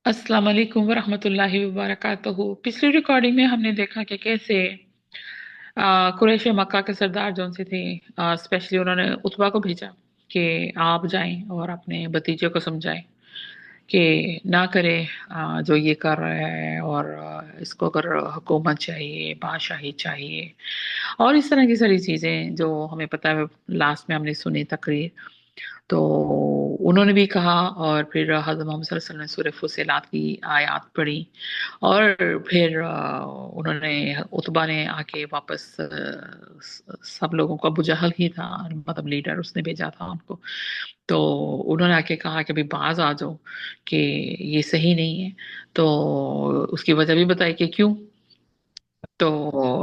अस्सलाम वालेकुम वरहमतुल्लाहि वबरकातुहू। पिछली रिकॉर्डिंग में हमने देखा कि कैसे कुरैश मक्का के सरदार जौन से थे, स्पेशली उन्होंने उतबा को भेजा कि आप जाएं और अपने भतीजे को समझाएं कि ना करे जो ये कर रहा है, और इसको अगर हुकूमत चाहिए, बादशाही चाहिए, और इस तरह की सारी चीज़ें जो हमें पता है। लास्ट में हमने सुनी तकरीर, तो उन्होंने भी कहा। और फिर हज़रत मोहम्मद सल्लल्लाहु अलैहि वसल्लम ने सूरह फुसिलात की आयत पढ़ी। और फिर उन्होंने, उतबा ने आके वापस सब लोगों को, अबू जहल ही था मतलब लीडर, उसने भेजा था उनको। तो उन्होंने आके कहा कि भाई बाज आ जाओ, कि ये सही नहीं है। तो उसकी वजह भी बताई कि क्यों। तो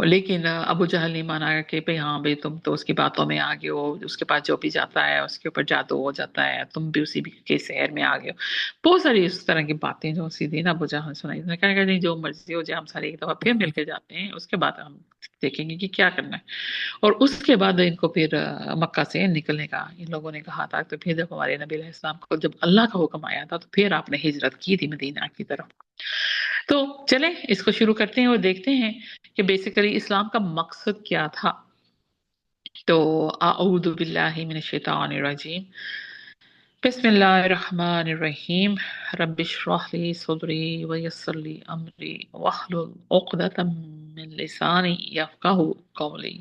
लेकिन अबू जहल नहीं माना कि भाई हाँ भाई, तुम तो उसकी बातों में आ गए हो, उसके पास जो भी जाता है उसके ऊपर जादू हो जाता है, तुम भी उसी के शहर में आ गए हो। बहुत सारी इस तरह की बातें जो सीधी ना अबू जहल सुनाई। उसने कहा कि नहीं, जो मर्जी हो जाए, हम सारे एक दफा फिर मिलकर जाते हैं, उसके बाद हम देखेंगे कि क्या करना है। और उसके बाद इनको फिर मक्का से निकलने का इन लोगों ने कहा था। तो फिर जब हमारे नबी अलैहि सलाम को जब अल्लाह का हुक्म आया था, तो फिर आपने हिजरत की थी मदीना की तरफ। तो चलें इसको शुरू करते हैं और देखते हैं कि बेसिकली इस्लाम का मकसद क्या था। तो अऊदु बिल्लाहि मिनश शैतानिर रजीम, बिस्मिल्लाहिर रहमानिर रहीम, रब्बिश्रह ली सदरी व यस्सिर ली अमरी वहलुल उक़दतम मिन लिसानी यफ्क़हू क़ौली,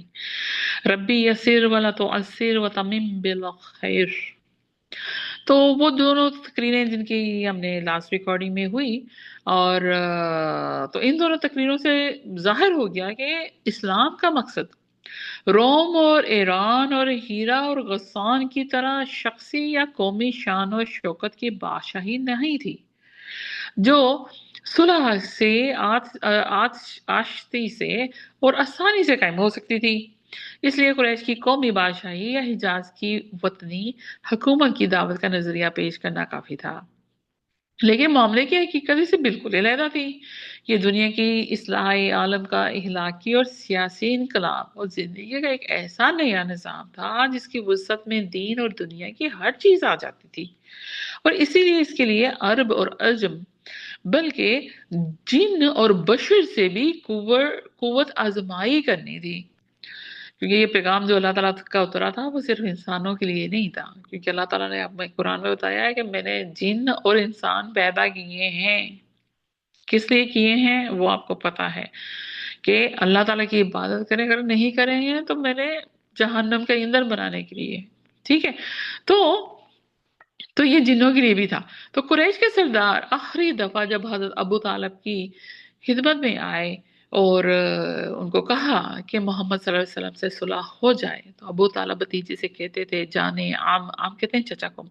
रब्बी यस्सिर वला तुअस्सिर व तमिम बिल खैर। तो वो दोनों तकरीरें जिनकी हमने लास्ट रिकॉर्डिंग में हुई, और तो इन दोनों तकरीरों से जाहिर हो गया कि इस्लाम का मकसद रोम और ईरान और हीरा और गस्सान की तरह शख्सी या कौमी शान और शौकत की बादशाही नहीं थी, जो सुलह से आश्ती से और आसानी से कायम हो सकती थी। इसलिए कुरैश की कौमी बादशाही या हिजाज की वतनी हुकूमत की दावत का नजरिया पेश करना काफी था। लेकिन मामले की हकीकत इससे बिल्कुल अलहदा थी। ये दुनिया की इस्लाह आलम का इहलाकी और सियासी इनकलाब और जिंदगी का एक ऐसा नया निज़ाम था जिसकी वसत में दीन और दुनिया की हर चीज आ जाती थी। और इसीलिए इसके लिए अरब और अजम, बल्कि जिन और बशर से भी कुव्वत आजमाई करनी थी। क्योंकि ये पैगाम जो अल्लाह ताला का उतरा था वो सिर्फ इंसानों के लिए नहीं था, क्योंकि अल्लाह ताला ने अपने कुरान में बताया है कि मैंने जिन और इंसान पैदा किए हैं। किस लिए किए हैं वो आपको पता है, कि अल्लाह ताला की इबादत करें, अगर नहीं करेंगे तो मैंने जहन्नम का ईंधन बनाने के लिए। ठीक है। तो ये जिन्नों के लिए भी था। तो कुरैश के सरदार आखिरी दफा जब हजरत अबू तालब की खिदमत में आए और उनको कहा कि मोहम्मद सल्लल्लाहु अलैहि वसल्लम से सुलह हो जाए, तो अबू तालब भतीजे से कहते थे, जाने आम आम कहते हैं चचा को,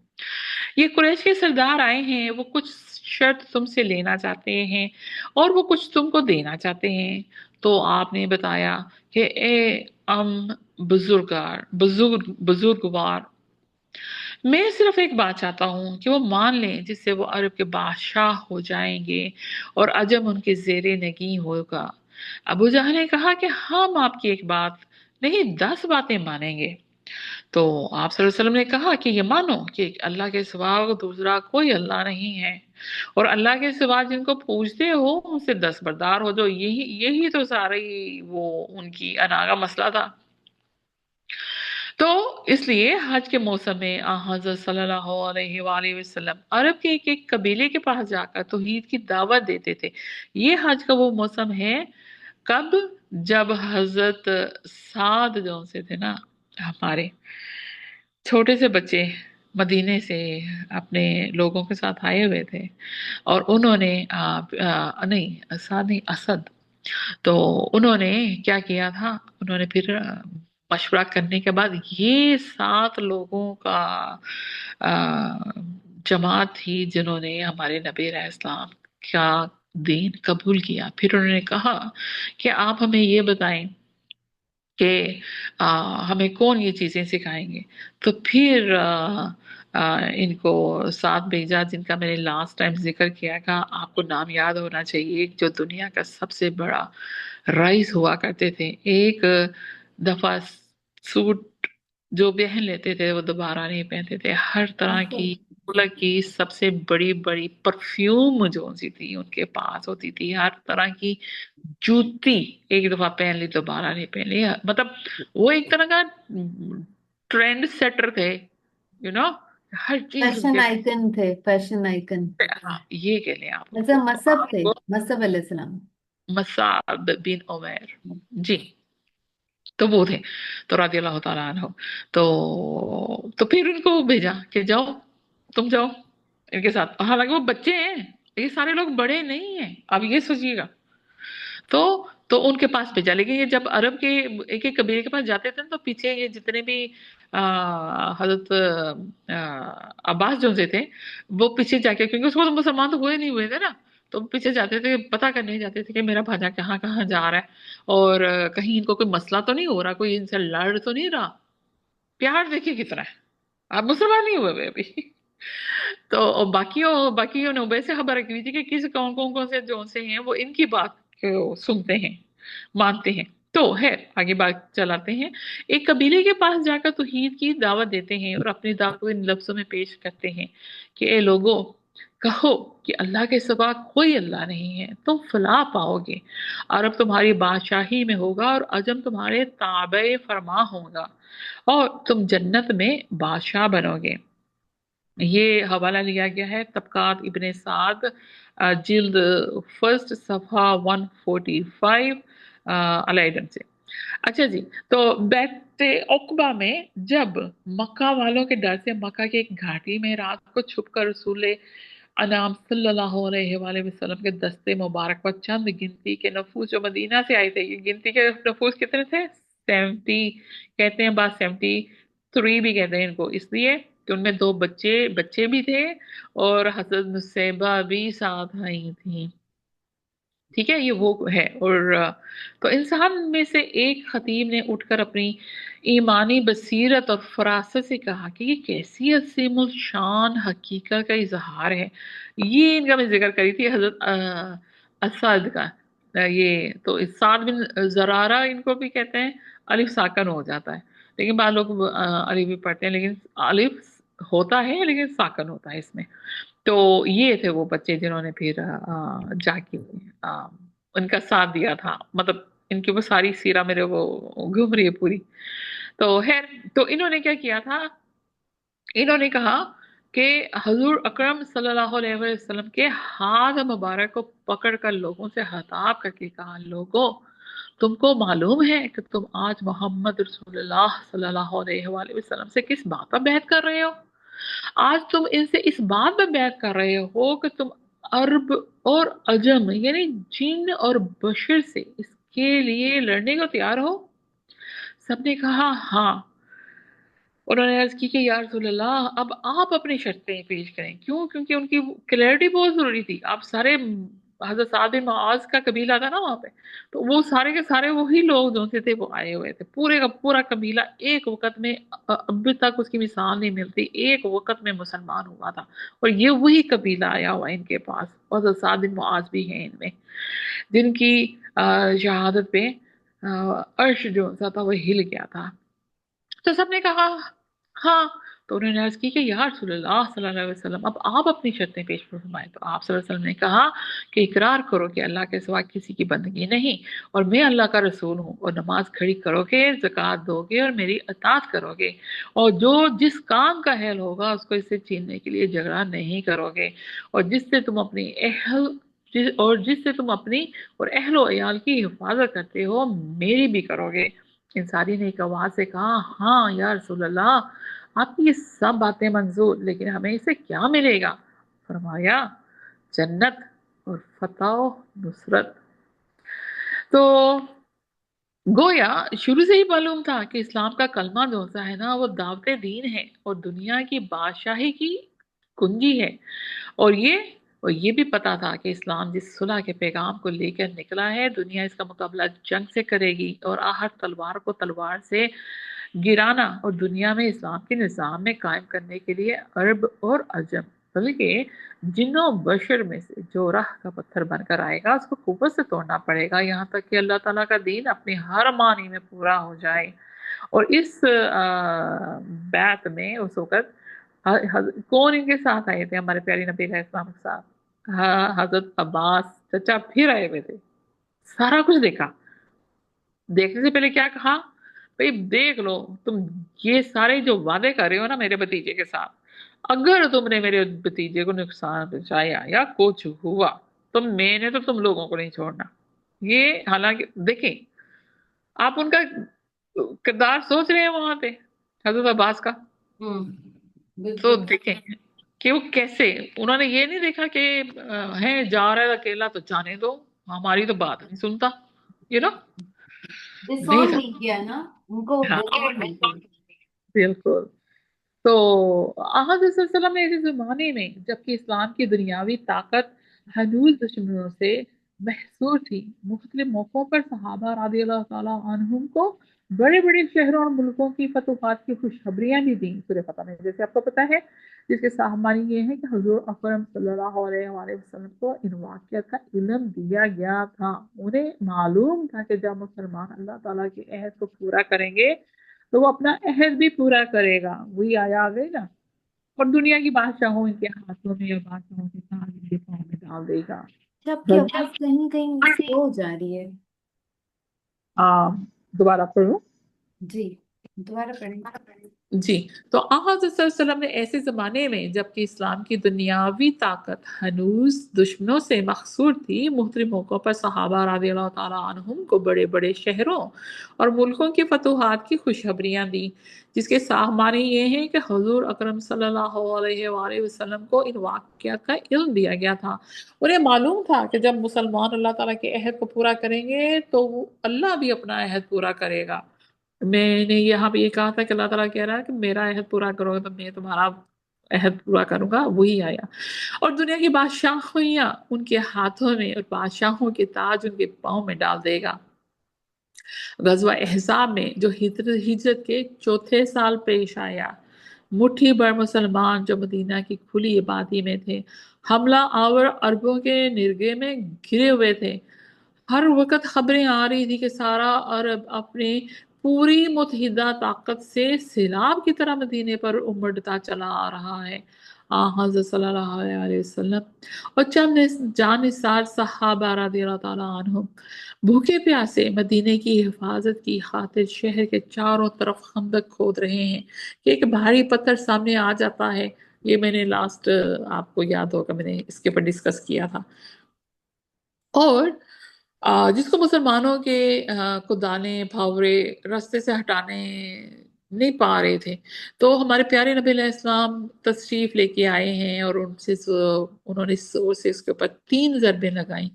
ये कुरैश के सरदार आए हैं, वो कुछ शर्त तुमसे लेना चाहते हैं और वो कुछ तुमको देना चाहते हैं। तो आपने बताया कि ए बुजुर्गवार, मैं सिर्फ एक बात चाहता हूँ कि वो मान लें, जिससे वो अरब के बादशाह हो जाएंगे और अजम उनके जेरे नगी होगा। अबू जहल ने कहा कि हम आपकी एक बात नहीं, 10 बातें मानेंगे। तो आप सल्लल्लाहु अलैहि वसल्लम ने कहा कि ये मानो कि अल्लाह के सिवा दूसरा कोई अल्लाह नहीं है, और अल्लाह के सिवा जिनको पूजते हो उनसे दस्तबरदार हो जाओ। यही यही तो सारी वो उनकी अना का मसला था। तो इसलिए हज के मौसम में हजरत सल्लल्लाहु अलैहि वसल्लम अरब के एक एक कबीले के पास जाकर तौहीद की दावत देते थे। ये हज का वो मौसम है, कब? जब हजरत साद जो से थे ना, हमारे छोटे से बच्चे मदीने से अपने लोगों के साथ आए हुए थे, और उन्होंने नहीं, साद नहीं, असद। तो उन्होंने क्या किया था, उन्होंने फिर मशवरा करने के बाद ये 7 लोगों का जमात थी जिन्होंने हमारे नबी अलैहिस्सलाम का दीन कबूल किया। फिर उन्होंने कहा कि आप हमें ये बताएं कि हमें कौन ये चीजें सिखाएंगे। तो फिर इनको साथ भेजा, जिनका मैंने लास्ट टाइम जिक्र किया था, आपको नाम याद होना चाहिए, जो दुनिया का सबसे बड़ा रईस हुआ करते थे। एक दफा सूट जो पहन लेते थे वो दोबारा नहीं पहनते थे, हर तरह की मुल्क की सबसे बड़ी बड़ी परफ्यूम जो सी थी उनके पास होती थी, हर तरह की जूती एक दफा पहन ली दोबारा नहीं पहनी, मतलब वो एक तरह का ट्रेंड सेटर थे, नो, हर चीज फैशन उनके आइकन थे, फैशन आइकन। हाँ, ये कह लें आप अच्छा, उनको, तो मसहब थे, आपको मसहब अलैहिस्सलाम। मसाब बिन उमैर, जी, तो वो थे, तो रज़ी अल्लाह तआला अन्हु। तो फिर उनको भेजा कि जाओ, तुम जाओ इनके साथ, हालांकि वो बच्चे हैं, ये सारे लोग बड़े नहीं हैं, अब ये सोचिएगा। तो उनके पास भेजा, लेकिन ये जब अरब के एक एक कबीले के पास जाते थे ना, तो पीछे ये जितने भी हजरत अब्बास जो से थे, वो पीछे जाके, क्योंकि उसको तो मुसलमान तो हुए नहीं हुए थे ना, तो पीछे जाते थे, पता करने जाते थे कि मेरा भांजा कहाँ कहाँ जा रहा है, और कहीं इनको कोई मसला तो नहीं हो रहा, कोई इनसे लड़ तो नहीं रहा। प्यार देखिए कितना है, आप मुसलमान नहीं हुए हुए अभी। तो और बाकियों ने उबay से खबर की थी कि किस कौन कौन से जो से हैं वो इनकी बात को सुनते हैं, मानते हैं। तो है, आगे बात चलाते हैं। एक कबीले के पास जाकर तौहीद की दावत देते हैं और अपनी दावत को इन लफ्जों में पेश करते हैं कि ए लोगों, कहो कि अल्लाह के सिवा कोई अल्लाह नहीं है, तुम फलाह पाओगे। अरब तुम्हारी बादशाही में होगा और अजम तुम्हारे ताबे फरमा होगा, और तुम जन्नत में बादशाह बनोगे। ये हवाला लिया गया है तबकात इब्ने साद, जिल्द फर्स्ट, सफ़ा 145, अलाइडन से। अच्छा जी, तो बैते उक़बा में जब मक्का वालों के डर से मक्का की एक घाटी में रात को छुपकर रसूल अनाम सल्लल्लाहु अलैहि वसल्लम के दस्ते मुबारक पर चंद गिनती के नफूस जो मदीना से आए थे, ये गिनती के नफूस कितने थे? 70 कहते हैं, बाद 73 भी कहते हैं इनको, इसलिए कि उनमें दो बच्चे बच्चे भी थे, और हजरत नुसैबा भी साथ आई थी। ठीक है, ये वो है। और तो इंसान में से एक खतीब ने उठकर अपनी ईमानी बसीरत और फरासत से कहा कि ये कैसी असीमुल शान हकीकत का इजहार है। ये इनका मैं जिक्र करी थी, हजरत असद का। ये तो साद बिन जरारा इनको भी कहते हैं, अलिफ साकन हो जाता है, लेकिन बाद लोग अलिफ भी पढ़ते हैं, लेकिन अलिफ होता है लेकिन साकन होता है इसमें। तो ये थे वो बच्चे जिन्होंने फिर जाके आ, उनका साथ दिया था, मतलब इनकी वो सारी सीरा मेरे वो घूम रही है पूरी। तो खैर, तो इन्होंने क्या किया था, इन्होंने कहा कि हजूर अकरम सल्लल्लाहु अलैहि वसल्लम के हाथ मुबारक को पकड़कर लोगों से खिताब करके कहा, लोगों, तुमको मालूम है कि तुम आज मोहम्मद रसूलुल्लाह सल्लल्लाहु अलैहि वसल्लम से किस बात पर बैत कर रहे हो? आज तुम इनसे इस बात पर बैत कर रहे हो कि तुम अरब और अजम यानी जिन और बशर से इसके लिए लड़ने को तैयार हो। सबने कहा हाँ। उन्होंने अर्ज की कि या रसूल अल्लाह, अब आप अपनी शर्तें पेश करें। क्यों? क्योंकि उनकी क्लैरिटी बहुत जरूरी थी। आप सारे हजरत साद बिन मुआज का कबीला था ना वहां पे, तो वो सारे के सारे वही लोग जो से थे वो आए हुए थे, पूरे का पूरा कबीला एक वक्त में, अभी तक उसकी मिसाल नहीं मिलती, एक वक्त में मुसलमान हुआ था, और ये वही कबीला आया हुआ है इनके पास, और हजरत साद बिन मुआज भी हैं इनमें, जिनकी शहादत पे अर्श जो सा था वो हिल गया था। तो सबने कहा हाँ। तो उन्होंने अर्ज की कि या रसूलुल्लाह सल्लल्लाहु अलैहि वसल्लम, अब आप अपनी शर्तें पेश फरमाएं। तो आप सल्लल्लाहु अलैहि वसल्लम ने कहा कि इकरार करो कि अल्लाह के सिवा किसी की बंदगी नहीं, और मैं अल्लाह का रसूल हूँ, और नमाज खड़ी करोगे, ज़कात दोगे, और मेरी अतात करोगे, और जो जिस काम का अहल होगा उसको इससे छीनने के लिए झगड़ा नहीं करोगे, और जिससे तुम अपनी जिससे तुम अपनी और अहलो अयाल की हिफाजत करते हो, मेरी भी करोगे। इंसानी ने एक आवाज से कहा, हाँ या रसूल अल्लाह, आपकी ये सब बातें मंजूर, लेकिन हमें इससे क्या मिलेगा? फरमाया, जन्नत और फतह नुसरत। तो गोया शुरू से ही मालूम था कि इस्लाम का कलमा जो सा है ना, वो दावत दीन है और दुनिया की बादशाही की कुंजी है। और ये और ये भी पता था कि इस्लाम जिस सुलह के पैगाम को लेकर निकला है, दुनिया इसका मुकाबला जंग से करेगी, और हर तलवार को तलवार से गिराना, और दुनिया में इस्लाम के निज़ाम में कायम करने के लिए अरब और अजम, बल्कि जिन्नों बशर में से जो राह का पत्थर बनकर आएगा उसको कुव्वत से तोड़ना पड़ेगा, यहाँ तक कि अल्लाह ताला का दीन अपनी हर मानी में पूरा हो जाए। और इस बैत में उस वक़्त कौन इनके साथ आए थे हमारे प्यारे नबी अलैहिस्सलाम के साथ? हाँ, हजरत अब्बास चचा फिर आए हुए थे। सारा कुछ देखा। देखने से पहले क्या कहा? भाई देख लो, तुम ये सारे जो वादे कर रहे हो ना मेरे भतीजे के साथ, अगर तुमने मेरे भतीजे को नुकसान पहुंचाया या कुछ हुआ तो मैंने तो तुम लोगों को नहीं छोड़ना। ये हालांकि देखें, आप उनका किरदार सोच रहे हैं वहां पे हजरत अब्बास का। तो बिल्कुल। देखें कि वो कैसे, उन्होंने ये नहीं देखा कि है जा रहा है अकेला तो जाने दो, हमारी तो बात नहीं सुनता, यू नो। नहीं डिसऑन था। नहीं किया ना, उनको हाँ, डिसऑन नहीं किया। बिल्कुल। तो हज़रत सल्लल्लाहु अलैहि वसल्लम ने ऐसे जमाने में जबकि इस्लाम की दुनियावी ताकत हनूज दुश्मनों से महसूर थी, मुख्तलिफ मौकों पर सहाबा रज़ी अल्लाह ताला अन्हुम को बड़े बड़े शहरों और मुल्कों की फतूहात की खुशखबरियां भी दी सूरह फतह में, जैसे आपको पता है। जिसके साहमानी ये है कि हुजूर अकरम सल्लल्लाहु अलैहि वसल्लम को इन वाक़यात का इल्म दिया गया था। उन्हें मालूम था कि जब मुसलमान अल्लाह ताला के अहद को पूरा करेंगे तो वो अपना अहद भी पूरा करेगा। वही आया आ गई ना। और दुनिया की बादशाहों इनके हाथों में और बादशाहों के ताज इनके पाँव में डाल देगा। आपकी आवाज कहीं कहीं स्लो जा रही है। आ, दोबारा पढ़ो। जी, दोबारा पढ़ें। जी। तो आ हज़रत सल्लल्लाहु अलैहि वसल्लम ने ऐसे ज़माने में जबकि इस्लाम की दुनियावी ताकत हनूज दुश्मनों से मखसूर थी, मुख्तलिफ मौक़ों पर सहाबा रज़ी अल्लाह ताला अन्हुम को बड़े बड़े शहरों और मुल्कों की फतूहात की खुशखबरियाँ दी, जिसके साहमानी ये हैं कि हुज़ूर अकरम सल्लल्लाहु अलैहि वसल्लम को इन वाक़यात का इल्म दिया गया था। उन्हें मालूम था कि जब मुसलमान अल्लाह ताला के अहद को पूरा करेंगे तो अल्लाह भी अपना अहद पूरा करेगा। मैंने यहाँ पे ये कहा था कि अल्लाह ताला कह रहा है कि मेरा अहद पूरा करोगे तो मैं तुम्हारा अहद पूरा करूंगा, वही आया। और दुनिया की बादशाहियां उनके हाथों में और बादशाहों के ताज उनके पाँव में डाल देगा। गजवा अहज़ाब में जो हिजरत के चौथे साल पेश आया, मुट्ठी भर मुसलमान जो मदीना की खुली आबादी में थे हमला आवर अरबों के निर्गे में घिरे हुए थे। हर वक्त खबरें आ रही थी कि सारा अरब अपने पूरी मुतहिदा ताकत से सैलाब की तरह मदीने पर उमड़ता चला आ रहा है। हज़रत सल्लल्लाहु अलैहि वसल्लम और चंद जानिसार सहाबा रज़ियल्लाहु ताला अन्हुम भूखे प्यासे मदीने की हिफाजत की खातिर शहर के चारों तरफ खंदक खोद रहे हैं कि एक भारी पत्थर सामने आ जाता है। ये मैंने लास्ट, आपको याद होगा मैंने इसके ऊपर डिस्कस किया था। और जिसको मुसलमानों के कुदाने फावरे रास्ते से हटाने नहीं पा रहे थे, तो हमारे प्यारे नबी अलैहिस्सलाम तशरीफ लेके आए हैं और उन्होंने जोर से उसके ऊपर 3 ज़रबें लगाई।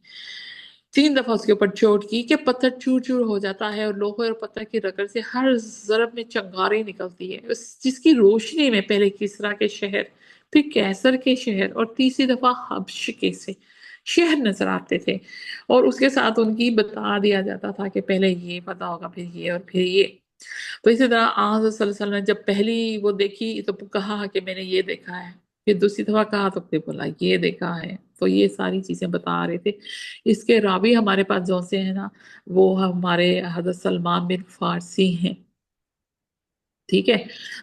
3 दफा उसके ऊपर चोट की कि पत्थर चूर चूर हो जाता है और लोहे और पत्थर की रगड़ से हर जरब में चंगारी निकलती है, जिसकी रोशनी में पहले किसरा के शहर, फिर कैसर के शहर और तीसरी दफा हब्श के से शहर नजर आते थे। और उसके साथ उनकी बता दिया जाता था कि पहले ये पता होगा, फिर ये और फिर ये। तो इसी तरह आज सल्लल्लाहु अलैहि वसल्लम ने जब पहली वो देखी तो कहा कि मैंने ये देखा है, फिर दूसरी दफा कहा तो फिर बोला ये देखा है। तो ये सारी चीजें बता रहे थे। इसके रावी हमारे पास जो से है ना, वो हमारे हजरत सलमान बिन फारसी हैं। ठीक है।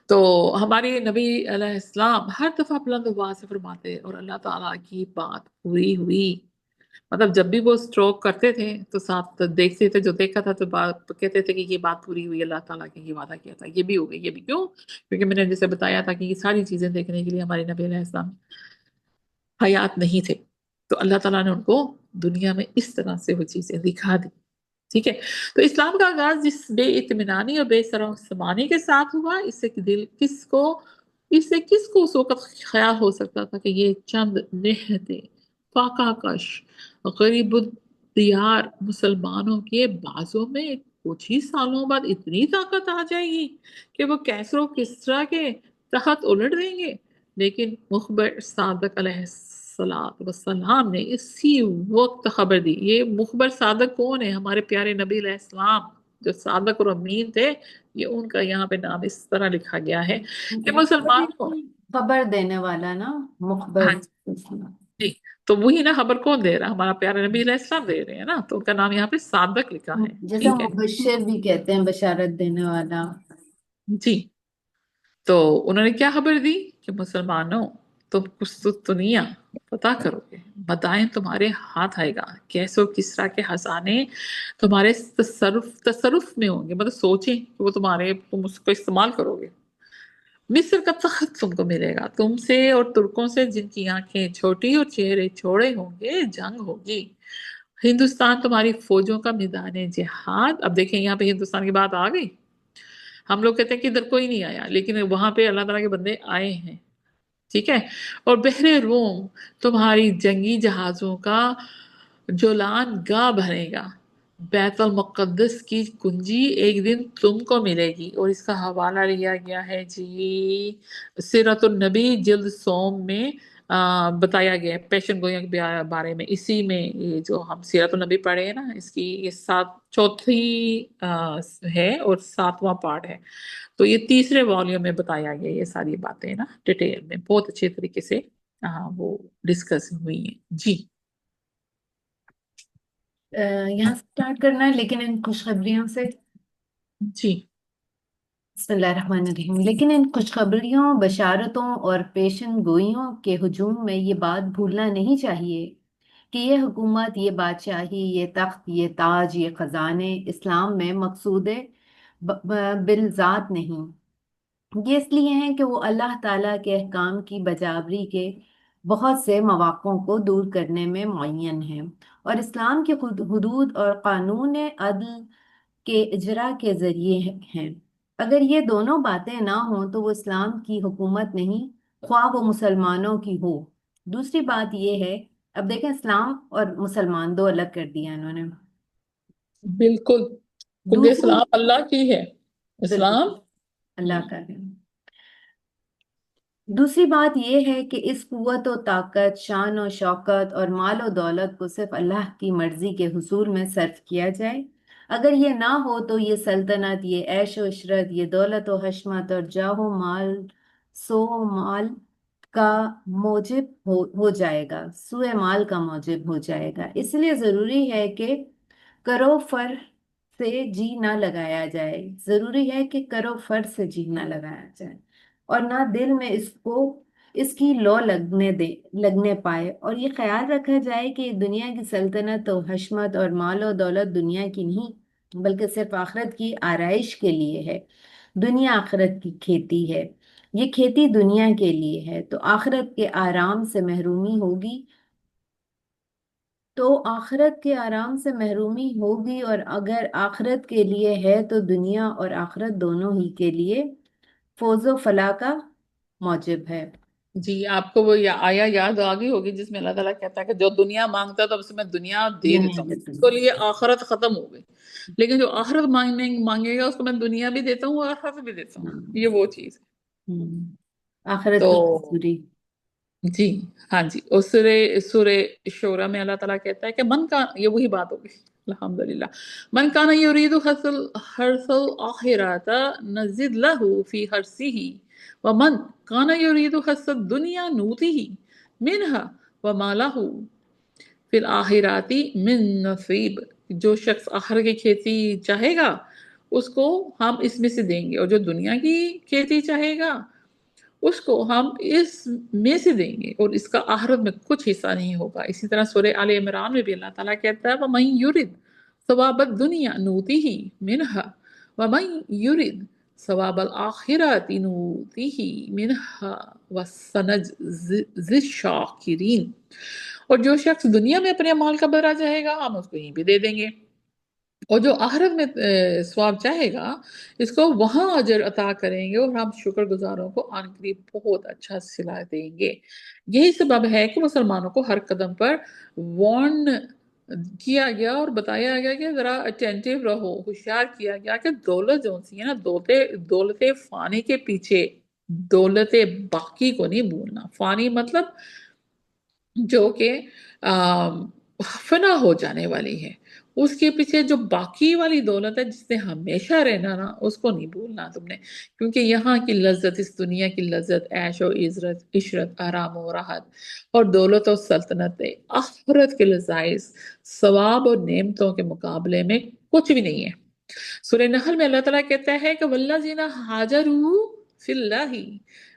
तो हमारे नबी अलैहिस्सलाम हर दफा बुलंद आवाज से फरमाते और अल्लाह ताला की बात पूरी हुई। मतलब जब भी वो स्ट्रोक करते थे तो साथ देखते थे, जो देखा था तो बात तो कहते थे कि ये बात पूरी हुई, अल्लाह ताला ने ये वादा किया था ये भी हो गई, ये भी। क्यों? क्योंकि मैंने जैसे बताया था कि ये सारी चीजें देखने के लिए हमारे नबी अलैहिस्सलाम हयात नहीं थे, तो अल्लाह ताला ने उनको दुनिया में इस तरह से वो चीजें दिखा दी। ठीक है। तो इस्लाम का आगाज जिस बेइत्मीनानी और बेसरमानी के साथ हुआ, इससे किसको उस वक्त ख्याल हो सकता था कि ये चंद निहते फाकाकश गरीब दियार मुसलमानों के बाजों में कुछ ही सालों बाद इतनी ताकत आ जाएगी कि वो कैसरो किसरा के तहत उलट देंगे। लेकिन मुखबर सादक अलैहिस्सलात वस्सलाम ने इसी वक्त खबर दी। ये मुखबर सादक कौन है? हमारे प्यारे नबी अलैहिस्सलाम जो सादक और अमीन थे, ये उनका यहाँ पे नाम इस तरह लिखा गया है कि मुसलमान को। खबर देने वाला ना, हाँ मुखबर। जी। तो वही ना, खबर कौन दे रहा है? हमारा प्यारा नबी अलैहिस्सलाम दे रहे हैं ना, तो उनका नाम यहाँ पे सादक लिखा है। जैसे ठीक है मुबश्शिर भी कहते हैं, बशारत देने वाला। जी। तो उन्होंने क्या खबर दी कि मुसलमानों, तुम कुस्तुनिया पता करोगे, मदाइन तुम्हारे हाथ आएगा, कैसो किसरा के खजाने तुम्हारे तसरुफ में होंगे, मतलब सोचें कि वो तुम्हारे, तुम उसको इस्तेमाल करोगे। मिस्र का तख्त तुमको मिलेगा, तुमसे और तुर्कों से जिनकी आंखें छोटी और चेहरे छोड़े होंगे जंग होगी। हिंदुस्तान तुम्हारी फौजों का मैदान जिहाद। अब देखें यहाँ पे हिंदुस्तान की बात आ गई। हम लोग कहते हैं कि इधर कोई नहीं आया, लेकिन वहां पे अल्लाह ताला के बंदे आए हैं, ठीक है। और बहरे रोम तुम्हारी जंगी जहाजों का जोलान गा भरेगा। बैतुल मुक़द्दस की कुंजी एक दिन तुमको मिलेगी। और इसका हवाला लिया गया है जी सीरतुन नबी जिल्द सोम में, बताया गया है पेशन गोइंग के बारे में। इसी में ये जो हम सीरतुन नबी पढ़े हैं ना, इसकी ये चौथी है और 7वां पार्ट है। तो ये तीसरे वॉल्यूम में बताया गया ये सारी बातें ना, डिटेल में बहुत अच्छे तरीके से वो डिस्कस हुई है जी। यहाँ से स्टार्ट करना है, लेकिन इन खुशखबरियों से। जी बिस्मिल्लाहिर्रहमानिर्रहीम। लेकिन इन खुशखबरियों, बशारतों और पेशन गोइयों के हुजूम में ये बात भूलना नहीं चाहिए कि ये हुकूमत, ये बादशाही, ये तख्त, ये ताज, ये खजाने इस्लाम में मकसूद बिलजात नहीं। ये इसलिए हैं कि वो अल्लाह ताला के अहकाम की बजावरी के बहुत से मवाक़ों को दूर करने में मुअय्यन हैं, और इस्लाम के हुदूद और कानून अदल के इजरा के जरिए हैं। अगर ये दोनों बातें ना हों तो वो इस्लाम की हुकूमत नहीं, ख्वाह वो मुसलमानों की हो। दूसरी बात ये है, अब देखें, इस्लाम और मुसलमान दो अलग कर दिया इन्होंने। बिल्कुल, क्योंकि दूसरी, इस्लाम अल्लाह की है। बिल्कुल, इस्लाम अल्लाह का है। दूसरी बात यह है कि इस कुव्वत और ताकत, शान और शौकत और माल और दौलत को सिर्फ अल्लाह की मर्जी के हुसूल में सर्फ किया जाए। अगर ये ना हो तो ये सल्तनत, ये ऐश व इशरत, ये दौलत व हशमत और जाहो माल, सो माल का मोजिब हो जाएगा, सुए माल का मोजिब हो जाएगा। इसलिए जरूरी है कि करो फर से जी ना लगाया जाए। जरूरी है कि करो फर से जी ना लगाया जाए, और ना दिल में इसकी लौ लगने पाए। और ये ख्याल रखा जाए कि दुनिया की सल्तनत और हशमत और माल और दौलत दुनिया की नहीं, बल्कि सिर्फ आखिरत की आराइश के लिए है। दुनिया आखिरत की खेती है, ये खेती दुनिया के लिए है, तो आखिरत के आराम से महरूमी होगी। तो आखिरत के आराम से महरूमी होगी, और अगर आखिरत के लिए है तो दुनिया और आखिरत दोनों ही के लिए फौजो फलाह का मौजिब है। जी, आपको वो आया याद आ गई होगी जिसमें अल्लाह ताला कहता है कि जो दुनिया मांगता है तो उससे मैं दुनिया दे दुनिया देता हूँ, के उसके संग। लिए आखिरत खत्म हो गई। लेकिन जो आखिरत मांगेगा उसको मैं दुनिया भी देता हूँ और आखिरत भी देता हूँ। हाँ। ये वो चीज है। आखिरत तो की मजदूरी। जी, हाँ जी, उस सूरे सूरे शोरा में अल्लाह ताला कहता है कि मन का, ये वही बात होगी अल्हम्दुलिल्लाह, मन काना युरीदु हर्सल आखिरत नजिद लहू फी हर्सिही व मन काना युरीदु हर्सल दुनिया नूतिही मिनहा व मालहू फिल आखिराती मिन नसीब। जो शख्स आखिर की खेती चाहेगा उसको हम इसमें से देंगे, और जो दुनिया की खेती चाहेगा उसको हम इस में से देंगे, और इसका आखिरत में कुछ हिस्सा नहीं होगा। इसी तरह सूरह आले इमरान में भी अल्लाह ताला कहता है वमन युरिद सवाबद दुनिया नूतिही मिनहा वमन युरिद सवाबल आखिरति नूतिही मिनहा वसनजिज़ शाकिरीन। और जो शख्स दुनिया में अपने माल का बदला चाहेगा हम उसको यहीं भी दे देंगे, और जो आखिरत में स्वाब चाहेगा इसको वहां अजर अता करेंगे, और हम शुक्रगुजारों को आनकरीब बहुत अच्छा सिला देंगे। यही सबब है कि मुसलमानों को हर कदम पर वार्न किया गया और बताया गया कि जरा अटेंटिव रहो, होशियार किया गया कि दौलत जो सी है ना, दौलते फानी के पीछे दौलते बाकी को नहीं भूलना। फानी मतलब जो कि फना हो जाने वाली है, उसके पीछे जो बाकी वाली दौलत है जिसने हमेशा रहना ना, उसको नहीं भूलना तुमने। क्योंकि यहाँ की लज्जत, इस दुनिया की लज्जत, ऐश और इजरत, इशरत, आराम और राहत और दौलत और सल्तनत आखिरत के लजाइज सवाब और नेमतों के मुकाबले में कुछ भी नहीं है। सूरह नहल में अल्लाह ताला कहता है कि वल्लज़ीना हाजरू फिल्लाहि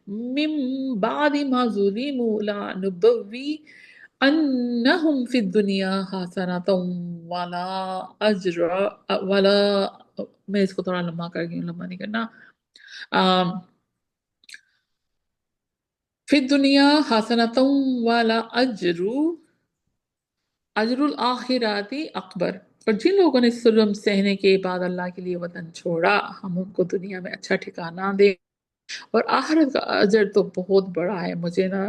मिन बादि मा ज़ुलिमु ला नुबव्वि अन्नहुम फिद दुनिया हसनतम वला अजर वला। मैं इसको थोड़ा लंबा कर गई हूँ, लंबा नहीं करना। फिद दुनिया हसनतम वला अजरु अजरुल आखिराती अकबर। और जिन लोगों ने जुल्म सहने के बाद अल्लाह के लिए वतन छोड़ा, हम उनको दुनिया में अच्छा ठिकाना दे, और आखिरत का अजर तो बहुत बड़ा है। मुझे ना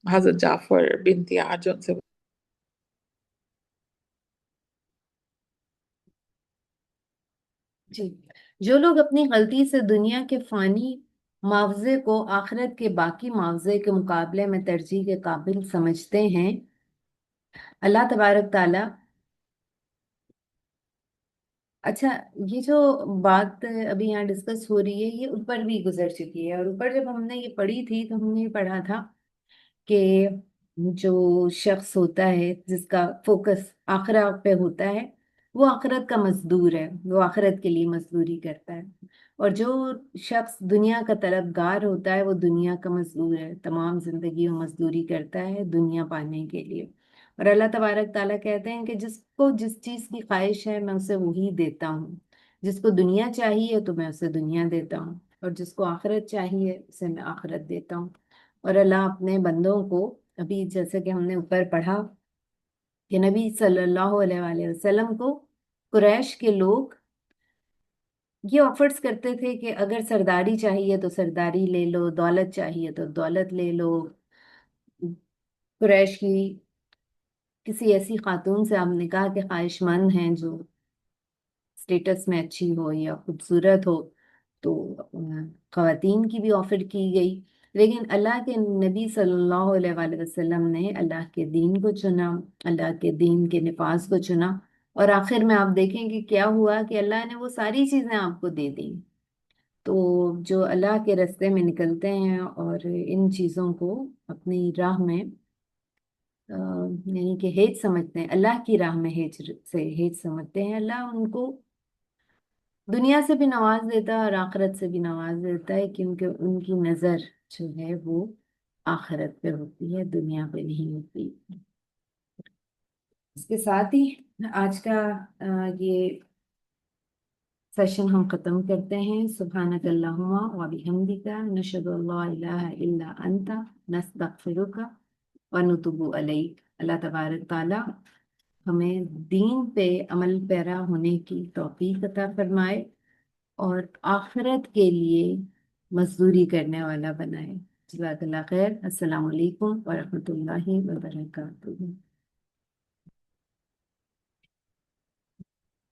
हजरत जाफर बिन तियार जो उनसे। जी। जो लोग अपनी गलती से दुनिया के फानी मुआवजे को आखिरत के बाकी मुआवजे के मुकाबले में तरजीह के काबिल समझते हैं, अल्लाह तबारक ताला। अच्छा, ये जो बात अभी यहाँ डिस्कस हो रही है ये ऊपर भी गुजर चुकी है, और ऊपर जब हमने ये पढ़ी थी तो हमने ये पढ़ा था कि जो शख्स होता है जिसका फोकस आखिरत पे होता है, वो आखिरत का मजदूर है, वो आखिरत के लिए मजदूरी करता है। और जो शख्स दुनिया का तलबगार होता है वो दुनिया का मजदूर है, तमाम जिंदगी वो मजदूरी करता है दुनिया पाने के लिए। और अल्लाह तबारक ताला कहते हैं कि जिसको जिस चीज़ की ख्वाहिश है मैं उसे वही देता हूँ। जिसको दुनिया चाहिए तो मैं उसे दुनिया देता हूँ, और जिसको आखिरत चाहिए उसे मैं आखिरत देता हूँ। और अल्लाह अपने बंदों को, अभी जैसे कि हमने ऊपर पढ़ा कि नबी सल्लल्लाहु अलैहि वसल्लम को कुरैश के लोग ये ऑफर्स करते थे कि अगर सरदारी चाहिए तो सरदारी ले लो, दौलत चाहिए तो दौलत ले लो। कुरैश की किसी ऐसी खातून से आप निकाह के ख्वाहिशमंद हैं जो स्टेटस में अच्छी हो या खूबसूरत हो, तो खवातीन की भी ऑफर की गई। लेकिन अल्लाह के नबी सल्लल्लाहु अलैहि वसल्लम ने अल्लाह के दीन को चुना, अल्लाह के दीन के निफाज को चुना। और आखिर में आप देखेंगे क्या हुआ कि अल्लाह ने वो सारी चीज़ें आपको दे दी। तो जो अल्लाह के रास्ते में निकलते हैं और इन चीज़ों को अपनी राह में यानी कि हेज समझते हैं, अल्लाह की राह में हेज समझते हैं, अल्लाह उनको दुनिया से भी नवाज देता है और आखिरत से भी नवाज देता है, क्योंकि उनकी नजर जो है वो आखिरत पे होती है, दुनिया पे नहीं होती। इसके साथ ही आज का ये सेशन हम खत्म करते हैं। सुब्हानक अल्लाहुम्मा व बिहम्दिका नशहदु अल्ला इलाहा इल्ला अंता नस्तगफिरुका व नतूबु अलैक। अल्लाह तबारक ताला हमें दीन पे अमल पैरा होने की तौफीक अता फरमाए और आखिरत के लिए मजदूरी करने वाला बनाए। जज़ाकल्लाह खैर। अस्सलाम वालेकुम व रहमतुल्लाहि व बरकातुहू।